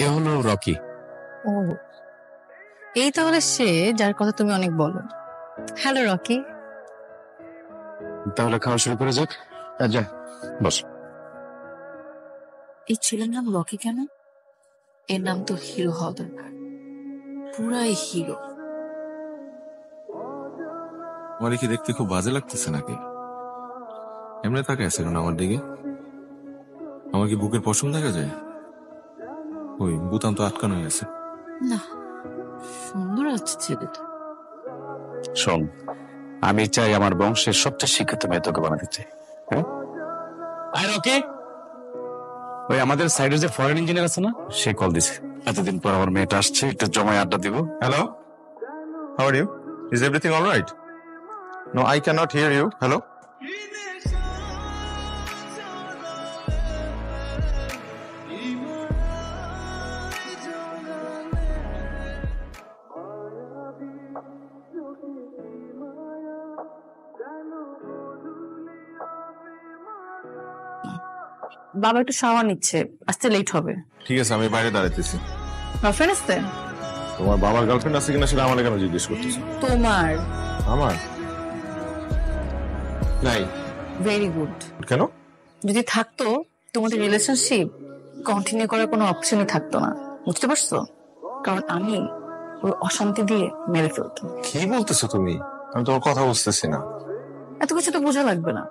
এ হলো রকি। ও, এই তাহলে সে যার কথা তুমি অনেক বলো। Hello Rocky. তাহলে খাওয়া শুরু করে যাক। যা বস। এই ছেলের নাম রকি কেন? এর নাম তো হিরো হওয়া দরকার, পুরাই হিরো। আমার কি দেখতে খুব বাজে লাগতেছে নাকি? এমনি তাকায় আছে কেন আমার দিকে? আমার কি বুকের পশম দেখা যায়? ওই বুতাম তো আটকানো হয়ে আছে। না, সুন্দর আছে ছেলেটা। শোন, আমি চাই আমার বংশের সবচেয়ে শিক্ষিত মেয়ে তোকে বানাতে চাই। হ্যাঁ রকি, ওই আমাদের সাইডে যে ফরেন ইঞ্জিনিয়ার আছে না, সে কল দিছে। এতদিন পর আমার মেয়েটা আসছে, একটু জমায় আড্ডা দিব। Hello, how are you? Is everything alright? No, I can not hear you. Hello. বাবা একটু শাওয়ার নিচ্ছে, আসতে লেট হবে। ঠিক আছে, আমি বাইরে দাঁড়াইতেছি। গার্লফ্রেন্ড আসতে? তোমার বাবার গার্লফ্রেন্ড আছে কিনা সেটা আমার কেন জিজ্ঞেস করতেছো? তোমার? আমার নাই। Very good. কেন? যদি থাকতো তোমাদের রিলেশনশিপ কন্টিনিউ করার কোনো অপশনই থাকতো না, বুঝতে পারছো? কারণ আমি ওই অশান্তি দিয়ে মেরে ফেলতাম। কি বলতেছো তুমি? আমি তোমার কথা বুঝতেছি না। এত কিছু তো বোঝা লাগবে না,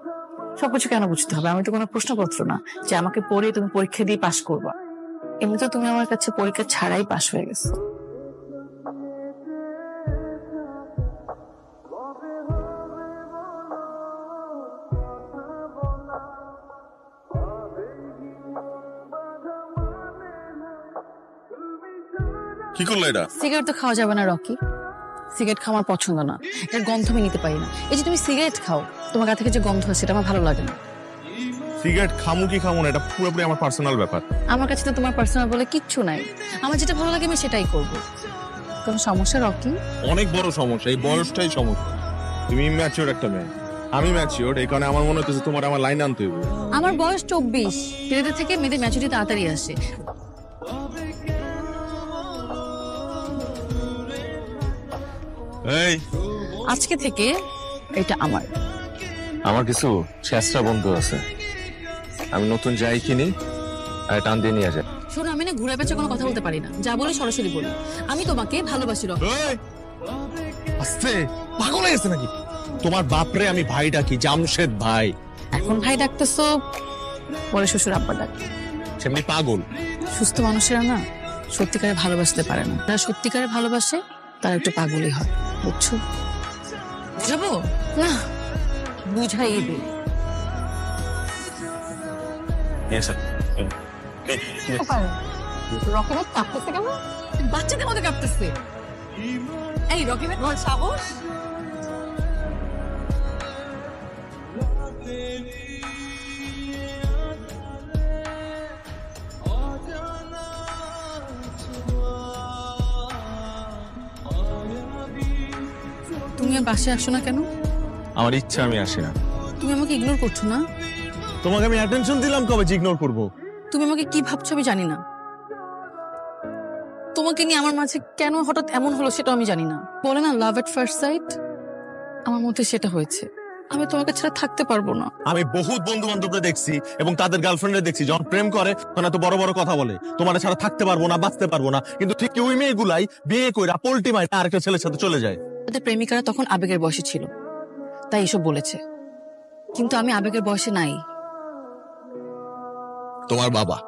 সবকিছু কেন বুঝতে হবে? আমি তো কোনো প্রশ্নপত্র না যে আমাকে পড়ে তুমি পরীক্ষা দিয়ে পাশ করবা। এমনিতে তুমি আমার কাছে পরীক্ষা ছাড়াই পাশ হয়ে গেছো। কি করলো এটা? সিগারেট তো খাওয়া যাবে না রকি, সিগারেট খাওয়া আমার পছন্দ না, এর গন্ধ আমি নিতে পারি না। এই যে তুমি সিগারেট খাও, তোমার গা থেকে যে গন্ধ হয় সেটা আমার ভালো লাগে না। সিগারেট খামু কি খামু না এটা পুরোপুরি আমার পার্সোনাল ব্যাপার। আমার কাছে তো তোমার পার্সোনাল বলে কিচ্ছু নাই, আমার যেটা ভালো লাগে আমি সেটাই করব। কোনো সমস্যা রকি? অনেক বড় সমস্যা, এই বয়সটাই সমস্যা। তুমি ম্যাচিওর একটা মেয়ে, আমি ম্যাচিওর, এই কারণে আমার মনে হচ্ছে তোমার আমার লাইন আনতে হবে। আমার বয়স 24, ছেলেদের থেকে মেয়েদের ম্যাচুরিটি তাড়াতাড়ি আসে। এই আজকে থেকে এটা আমার কিছু শেষরা বন্ধু আছে, আমি নতুন যাই কিনি আর টান দিয়ে নিয়ে যায়। শোনো, আমি না ঘুরে পেঁচে কোনো কথা বলতে পারি না, যা বলি সরাসরি বলি। আমি তোমাকে ভালোবাসি রকি। আস্তে, পাগল হয়ে গেছে নাকি? তোমার বাপরে আমি ভাই ডাকি, জামশেদ ভাই। এখন ভাই ডাকতেছো, পরে শ্বশুর আব্বা ডাক। সেমনি পাগল। সুস্থ মানুষেরা না সত্যিকারে ভালোবাসতে পারে না, যারা সত্যিকারে ভালোবাসে তারা একটু পাগলই হয়, বুঝছো? বুঝাবো না, বুঝাই দিই। রকেট কাঁপতেছে কেন? বাচ্চাদের মধ্যে কাঁপতেছে। এই রকেটের বল সাহস। তুমি আর বাসায় আসো না কেন? আমার ইচ্ছা, আমি আসি না। তুমি আমাকে ইগনোর করছো না? তোমাকে আমি অ্যাটেনশন দিলাম কবে যে ইগনোর করবো? তুমি আমাকে কি ভাবছো আমি জানি না, তোমাকে নিয়ে আমার মাঝে কেন হঠাৎ এমন হলো সেটা আমি জানি না। বলে না লাভ এট ফার্স্ট সাইট, আমার মধ্যে সেটা হয়েছে। আমি তোমাকে ছাড়া থাকতে পারবো না। আমি বহুত বন্ধু বান্ধবদের দেখছি এবং তাদের গার্লফ্রেন্ডে দেখছি, যখন প্রেম করে তখন এত বড় বড় কথা বলে, তোমার ছাড়া থাকতে পারবো না, বাঁচতে পারবো না। কিন্তু ঠিক ওই মেয়েগুলাই বিয়ে করে পোল্টি মায় আরেকটা ছেলের সাথে চলে যায়। তাদের প্রেমিকারা তখন আবেগের বয়সে ছিল, তাই এসব বলেছে। কিন্তু আমি আবেগের বয়সে নাই। তোমার বাবা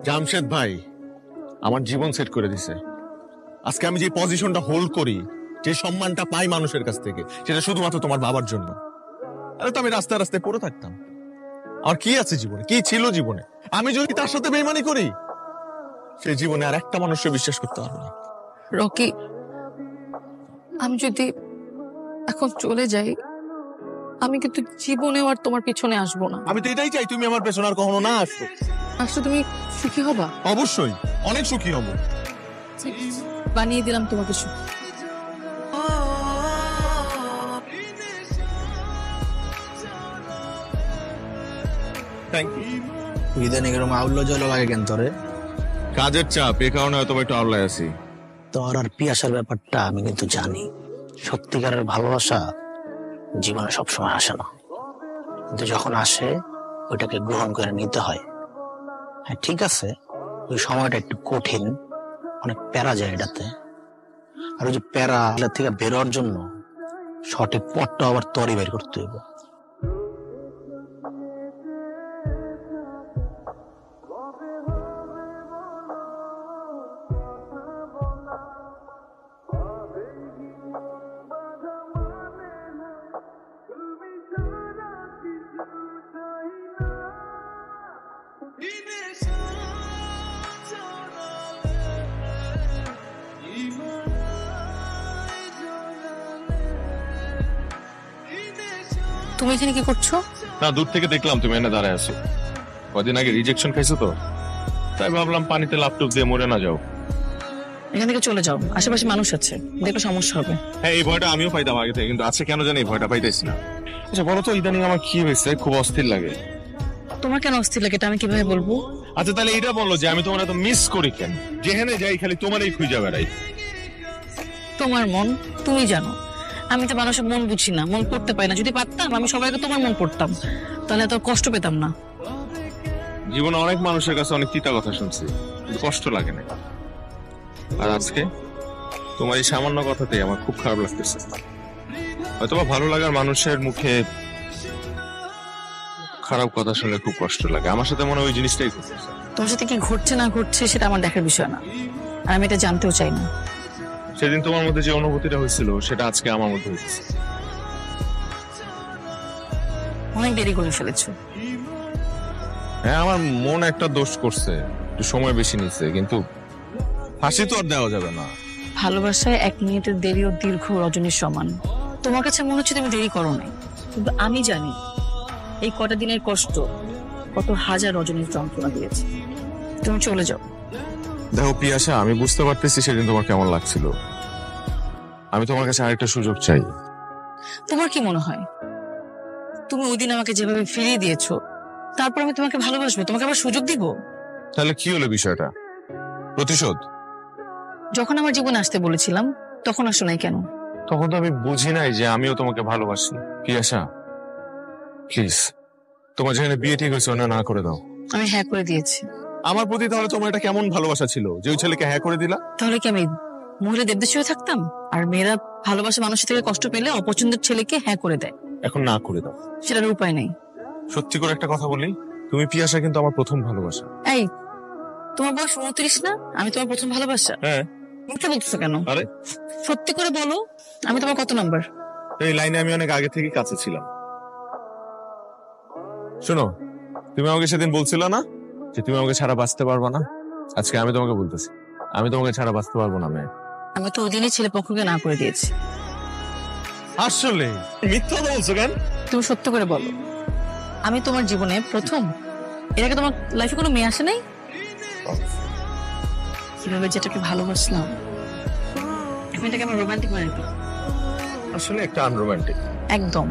জামশেদ ভাই আমার জীবন সেট করে দিছে। আজকে আমি যে পজিশনটা হোল্ড করি, যে সম্মানটা পাই মানুষের কাছ থেকে, সেটা শুধুমাত্র তোমার বাবার জন্য। আরে তো আমি রাস্তায় রাস্তায় পড়ে থাকতাম। আর কি আছে জীবনে, কি ছিল জীবনে? আমি যদি তার সাথে বেইমানি করি, সেই জীবনে আর একটা মানুষকে বিশ্বাস করতে পারবো না। রকি, আমি যদি এখন চলে যাই, আমি কিন্তু জীবনেও আর তোমার পিছনে আসবো না। আমি তো এটাই চাই, তুমি আমার পেছনে আর কখনো না আসো। আসলে তুমি সুখী হবা? অবশ্যই, অনেক সুখী হব। বানিয়ে দিলাম তোমাকে সুখী। Thank you. ইদানিং এরকম আউল্য জল লাগে কেন তোরে? কাজের চাপ, এ কারণে হয়তো একটু আওলায় আছি। তোর আর পিয়াসার ব্যাপারটা আমি কিন্তু জানি। সত্যিকারের ভালোবাসা জীবনে সবসময় আসে না, কিন্তু যখন আসে ওইটাকে গ্রহণ করে নিতে হয়। হ্যাঁ ঠিক আছে, ওই সময়টা একটু কঠিন, অনেক প্যারা যায় এটাতে। আর ওই যে প্যারা থেকে বেরোর জন্য সঠিক পথটা আবার তরি বের করতে হইব। তুমি এখানে কি করছো? না, দূর থেকে দেখলাম তুমি এনে দাঁড়ায় আছো। কদিন আগে রিজেকশন খাইছো তো, তাই ভাবলাম পানিতে লাপটপ দিয়ে মরে না যাও। এখান থেকে চলে যাও, আশেপাশে মানুষ আছে, দেখো সমস্যা হবে। হ্যাঁ, এই ভয়টা আমিও পাইতাম আগে থেকে, কিন্তু আজকে কেন জানি এই ভয়টা পাইতেছি না। আচ্ছা বলো তো, ইদানিং আমার কি হয়েছে? খুব অস্থির লাগে। তোমার কেন অস্থির লাগে এটা আমি কিভাবে বলবো? আচ্ছা তাহলে এটা বলো যে আমি তোমার এত মিস করি কেন? যেখানে যাই খালি তোমারই খুঁজে বেড়াই। তোমার মন তুমি জানো, আমি তো মানুষের মন বুঝি না, মন পড়তে পারি না। যদি পারতাম আমি সবাইকে তোমার মন পড়তাম, তাহলে এত কষ্ট পেতাম না। জীবনে অনেক মানুষের কাছে অনেক তিতা কথা শুনছি, কিন্তু কষ্ট লাগে না। আর আজকে তোমার এই সামান্য কথাতেই আমার খুব খারাপ লাগতেছে। হয়তোবা ভালো লাগার মানুষের মুখে খারাপ কথা শুনলে খুব কষ্ট লাগে। আমার সাথে মনে হয় ওই জিনিসটাই ঘটছে। তোমার সাথে কি ঘটছে না ঘটছে সেটা আমার দেখার বিষয় না, আর আমি এটা জানতেও চাই না। সেদিন তোমার মধ্যে যে অনুভূতিটা হয়েছিল সেটা আজকে আমার মধ্যে হয়েছে। অনেক দেরি করে ফেলেছো। হ্যাঁ, আমার মন একটা দোষ করছে, একটু সময় বেশি নিচ্ছে, কিন্তু ফাঁসি তো আর দেওয়া যাবে না। ভালোবাসায় 1 মিনিটের দেরি ও দীর্ঘ রজনীর সমান। তোমার কাছে মনে হচ্ছে তুমি দেরি করো নাই, কিন্তু আমি জানি এই কটা দিনের কষ্ট কত হাজার রজনীর যন্ত্রণা দিয়েছে। তুমি চলে যাও। দেখো পিয়াসা, আমি বুঝতে পারতেছি সেদিন তোমার কেমন লাগছিল। আমি তোমার কাছে আরেকটা সুযোগ চাই। তোমার কি মনে হয় তুমি ওই দিন আমাকে যেভাবে ফিরিয়ে দিয়েছো, তারপর আমি তোমাকে ভালোবাসবো, তোমাকে আবার সুযোগ দিব? তাহলে কি হলো বিষয়টা? প্রতিশোধ? যখন আমার জীবনে আসতে বলেছিলাম তখন আসো নাই কেন? তখন তো আমি বুঝি নাই যে আমিও তোমাকে ভালোবাসি। পিয়াসা প্লিজ, তোমার যেখানে বিয়ে ঠিক হয়েছে না করে দাও। আমি হ্যাঁ করে দিয়েছি। আমার প্রতি তাহলে তোমার এটা কেমন ভালোবাসা ছিল যে ওই ছেলেকে হ্যাঁ করে দিলা? তাহলে কি আমি মহিলা দেবদাস হয়ে থাকতাম? আর মেয়েরা ভালোবাসা মানুষের থেকে কষ্ট পেলে অপছন্দের ছেলেকে হ্যাঁ করে দেয়। এখন না করে দাও। সেটার উপায় নেই। সত্যি করে একটা কথা বলি, তুমি পিয়াসা কিন্তু আমার প্রথম ভালোবাসা। এই, তোমার বয়স 29 না? আমি তোমার প্রথম ভালোবাসা? হ্যাঁ। মিথ্যা বলতেছো কেন? আরে সত্যি করে বলো, আমি তোমার কত নাম্বার? এই লাইনে আমি অনেক আগে থেকে কাছে ছিলাম। শোনো, তুমি আমাকে সেদিন বলছিল না যে তুমি আমাকে ছাড়া বাঁচতে পারবা না? আজকে আমি তোমাকে বলতেছি, আমি তোমাকে ছাড়া বাঁচতে পারবো না। মেয়ে, আমি তো ওই দিনই ছেলে পক্ষকে না করে দিয়েছি। আসলে মিথ্যা বলছো কেন? তুমি সত্য করে বলো, আমি তোমার জীবনে প্রথম? এর আগে তোমার লাইফে কোনো মেয়ে আসে নাই? কিভাবে যেটাকে ভালোবাসলাম, এখন এটাকে আমার রোমান্টিক মানে দিই। আসলে একটা আনরোমান্টিক। একদম।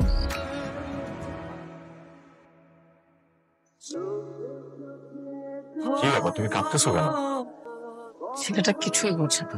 কি ব্যাপার, তুমি কাঁদতেছো কেন? ছেলেটা কিছুই বোঝে না।